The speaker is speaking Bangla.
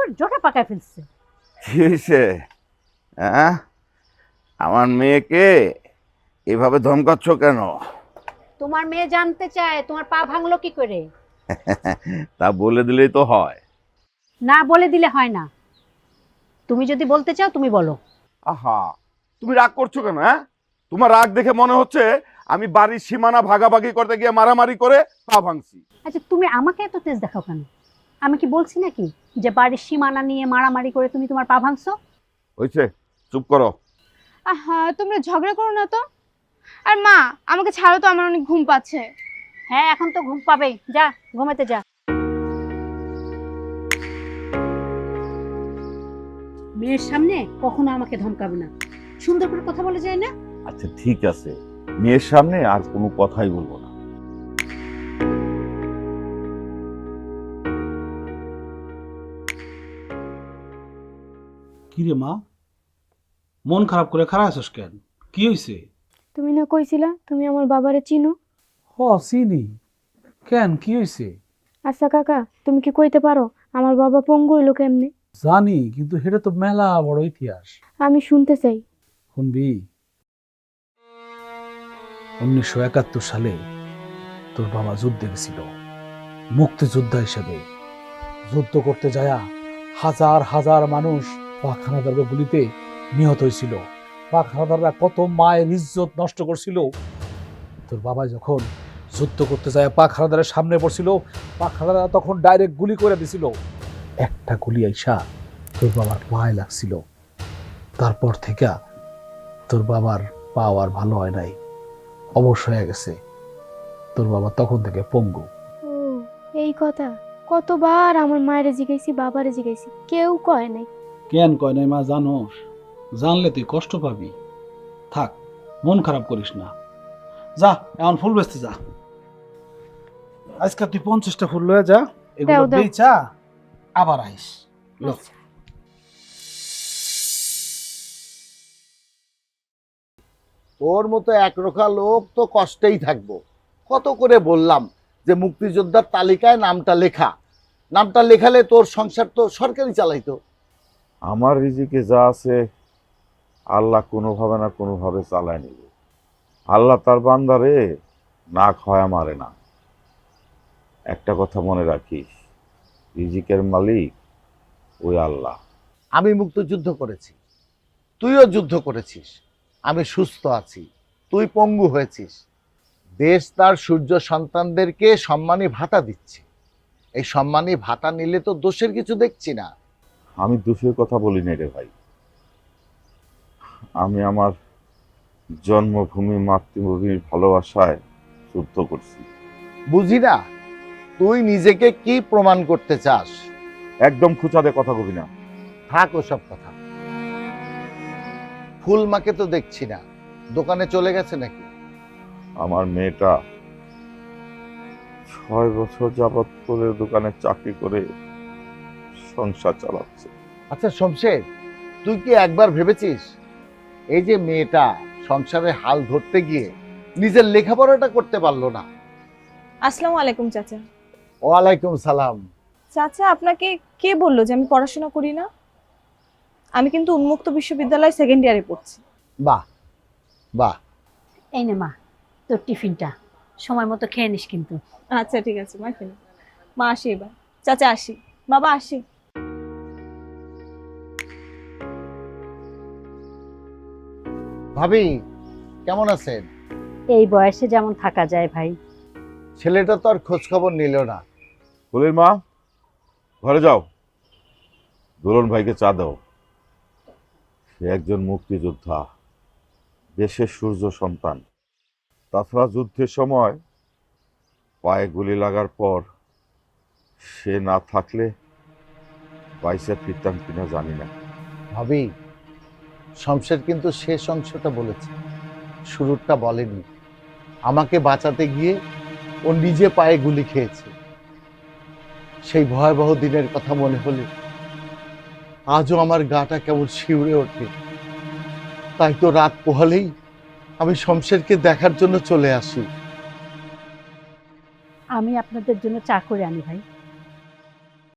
আমার জোটা পাকায় ফেলছে। কি হয়েছে? হ্যাঁ, আমার মেয়েকে এভাবে ধমকাচ্ছ কেন? তোমার মেয়ে জানতে চায় তোমার পা ভাঙলো কি করে। তা বলে দিলেই তো হয়। না বলে দিলে হয় না, তুমি যদি বলতে চাও তুমি বলো। আহা, তুমি রাগ করছো কেন? হ্যাঁ, তোমার রাগ দেখে মনে হচ্ছে আমি বাড়ির সীমানা ভাগাভাগি করতে গিয়ে মারামারি করে পা ভাঙছি। আচ্ছা তুমি আমাকে এত তেজ দেখাও কেন? আমি কি বলছি নাকি যে বাড়ির সীমানা নিয়ে মারামারি করে তুমি তোমার পা ভাঙছো? হয়েছে, চুপ করো। আহা তোমরা ঝগড়া করো না তো। আর মা আমাকে ছাড়ো তো, আমার অনেক ঘুম পাচ্ছে। হ্যাঁ এখন তো ঘুম পাবেই, যা ঘুমাতে যা। মেয়ের সামনে কখনো আমাকে ধমকাবে না, সুন্দর করে কথা বলে যায় না। আচ্ছা ঠিক আছে, মেয়ের সামনে আর কোনো কথাই বলবো না। কিরে মা, মন খারাপ করে খারাপ আছিস কেন? কি হয়েছে? তুমি না কইছিলা তুমি আমার বাবারে চিনো? হ চিনি। কেন, কি হয়েছে? আচ্ছা কাকা, তুমি কি কইতে পারো আমার বাবা পঙ্গু হইলো কেমনে? জানি, কিন্তু সেটা তো মেলা বড় ইতিহাস। আমি শুনতে চাই। শুনবি? 1971 সালে তোর বাবা যুদ্ধে গেছিল, মুক্তিযোদ্ধা হিসেবে। যুদ্ধ করতে যায়া হাজার হাজার মানুষ পাক হানাদারের গুলিতে নিহত হয়েছিল। পাক হানাদাররা কত মায়ের ইজ্জত নষ্ট করছিল। তোর বাবা যখন যুদ্ধ করতে যায় পাক হানাদারের সামনে পড়ছিল, পাক হানাদাররা তখন ডাইরেক্ট গুলি করে দিছিল। একটা গুলি আইসা তোর বাবার পায়ে লাগছিল। তারপর থেকে তোর বাবার পা আর ভালো হয় নাই, অবশ হয়ে গেছে। তোর বাবা তখন থেকে পঙ্গু। ও এই কথা, কতবার আমার মায়েরে জিগাইছি বাবারে জিগাইছি, কেউ কয় নাই। কেন কয় নাই মা জানোস? জানলে তুই কষ্ট পাবি। থাক, মন খারাপ করিস না। যা এখন ফুল বেচতে যা। আজকে তুই 50টা ফুল লয়ে যা, এগুলো দাও, দাও। বেচা আবার আইস। ল। তোর মতো একরোখা লোক তো কষ্টেই থাকবো। কত করে বললাম যে মুক্তিযোদ্ধার তালিকায় নামটা লেখা, নামটা লেখালে তোর সংসার তো সরকারি চালাইতো। আমার রিজিকে যা আছে আল্লাহ কোনোভাবে না কোনোভাবে চালায় নিবে। আল্লাহ তার বান্দারে না খাওয়া মারে না। একটা কথা মনে রাখিস, রিজিকের মালিক ওই আল্লাহ। আমি মুক্তিযুদ্ধ করেছি, তুইও যুদ্ধ করেছিস। আমি সুস্থ আছি, তুই পঙ্গু হয়েছিস। দেশ তার সূর্য সন্তানদেরকে সম্মানী ভাতা দিচ্ছে। এই সম্মানী ভাতা নিলে তো দোষের কিছু দেখছি না। আমি দোষের কথা বলি নাই রে ভাই। আমি আমার জন্মভূমি মাতৃভূমির ভালোবাসায় যুদ্ধ করছি। বুঝি না তুই নিজেকে কি প্রমাণ করতে চাস। একদম খুঁচাতে কথা কবি না। থাক ওসব কথা। ফুলমাকে তো দেখছি না, দোকানে চলে গেছে নাকি? আমার মেয়েটা 6 বছর যাবৎ ফুলের দোকানে চাকরি করে সংসার চালাচ্ছে। আচ্ছা শমশের, তুই কি একবার ভেবেছিস এই যে মেয়েটা সংসারে হাল ধরতে গিয়ে নিজের লেখাপড়াটা করতে পারলো না? আসসালামু আলাইকুম চাচা। ওয়ালাইকুম সালাম। চাচা আপনাকে কে বললো যে আমি পড়াশোনা করি না? আমি কিন্তু উন্মুক্ত বিশ্ববিদ্যালয় সেকেন্ড ইয়ারে পড়ছি। বাহ বাহ। এই নে মা তোর টিফিনটা, সময় মতো খেয়ে নিস কিন্তু। আচ্ছা ঠিক আছে মা, ফেলি। মা আসি এবার। চাচা আসি, বাবা আসি। ভাবি কেমন আছেন? এই বয়সে যেমন থাকা যায় ভাই। ছেলেটা তো আর খোঁজ খবর নিল না। ফুলের মা, ঘরে যাও, দুলন ভাইকে চা দাও। সে একজন মুক্তিযোদ্ধা, দেশের সূর্য সন্তান। তাছাড়া যুদ্ধের সময় পায়ে গুলি লাগার পর সে না থাকলে বাইসে ফিরতাম কিনা জানি না। ভাবি, শমশের কিন্তু শেষ অংশটা বলেছে, শুরুটা বলেনি। আমাকে বাঁচাতে গিয়ে ও নিজে পায়ে গুলি খেয়েছে। সেই ভয়াবহ দিনের কথা মনে হলে আজও আমার গাটা কেমন শিউরে ওঠে। তাই তো রাত পোহালেই আমি শমশেরকে দেখার জন্য চলে আসি। আমি আপনাদের জন্য চা করে আনি ভাই।